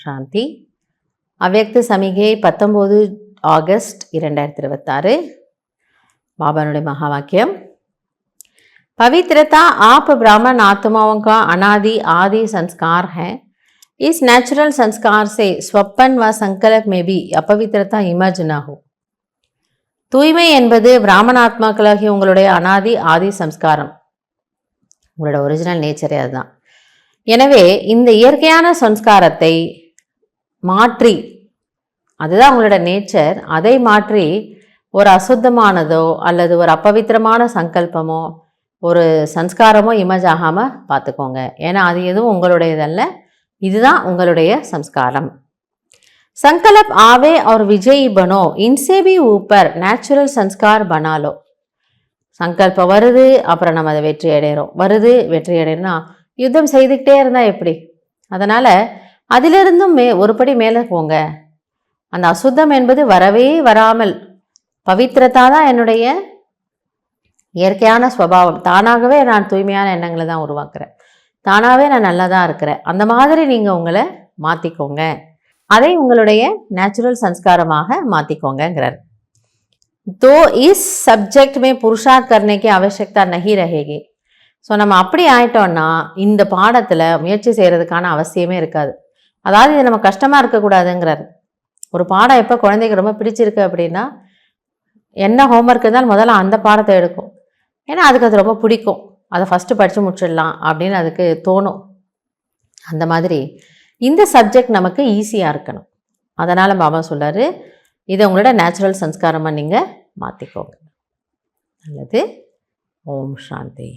சாந்தி. அவ்யக்த சமிகை 19 ஆகஸ்ட் 2026. பாபானுடைய மகா வாக்கியம். पवित्रता आप ब्राह्मण आत्माओं का अनादि आदि संस्कार है। इस नेचुरल संस्कार से स्वप्न व संकल्प में भी अपवित्रता इमर्ज न हो. தூய்மை என்பது பிராமண ஆத்மாக்களாகி உங்களுடைய அனாதி ஆதி சம்ஸ்காரம், உங்களோட ஒரிஜினல் நேச்சரே அதுதான். எனவே இந்த இயற்கையான சம்ஸ்காரத்தை மாற்றி, அதுதான் உங்களோட நேச்சர், அதை மாற்றி ஒரு அசுத்தமானதோ அல்லது ஒரு அப்பவித்திரமான சங்கல்பமோ ஒரு சம்ஸ்காரமோ இமேஜ் ஆகாமல் பார்த்துக்கோங்க. ஏன்னா அது எதுவும் உங்களுடையதல்ல, இதுதான் உங்களுடைய சம்ஸ்காரம். संकल्प आवे और विजयी बनो, इनसे भी ऊपर नेचुरल संस्कार बना लो. சங்கல்ப வருது, அப்புறம் நம்ம அதை வெற்றி அடைகிறோம், வருது வெற்றி அடைகிறோம்னா யுத்தம் செய்துக்கிட்டே இருந்தால் எப்படி? அதனால் அதிலிருந்தும் ஒரு படி மேலே போங்க. அந்த அசுத்தம் என்பது வரவே வராமல், பவித்திரதா தான் என்னுடைய இயற்கையான ஸ்வபாவம். தானாகவே நான் தூய்மையான எண்ணங்களை தான் உருவாக்குறேன், தானாகவே நான் நல்லா தான் இருக்கிறேன். அந்த மாதிரி நீங்கள் உங்களை மாற்றிக்கோங்க, அதை உங்களுடைய நேச்சுரல் சன்ஸ்காரமாக மாற்றிக்கோங்கிறார். तो इस सब्जेक्ट में पुरुषार्थ करने की आवश्यकता नहीं रहेगी. ஸோ நம்ம அப்படி ஆயிட்டோம்னா இந்த பாடத்தில் முயற்சி செய்கிறதுக்கான அவசியமே இருக்காது. அதாவது இது நம்ம கஷ்டமாக இருக்கக்கூடாதுங்கிறார். ஒரு பாடம் எப்போ குழந்தைக்கு ரொம்ப பிடிச்சிருக்கு அப்படின்னா, என்ன ஹோம்ஒர்க் இருந்தாலும் முதல்ல அந்த பாடத்தை எடுக்கும். ஏன்னா அதுக்கு அது ரொம்ப பிடிக்கும், அதை ஃபஸ்ட்டு படித்து முடிச்சிடலாம் அப்படின்னு அதுக்கு தோணும். அந்த மாதிரி இந்த சப்ஜெக்ட் நமக்கு ஈஸியாக இருக்கணும். அதனால் பாபா சொல்கிறார், இதை உங்களோட நேச்சுரல் சன்ஸ்காரமாக நீங்கள் மாற்றிக்கோங்க. நல்லது. ஓம் சாந்தி.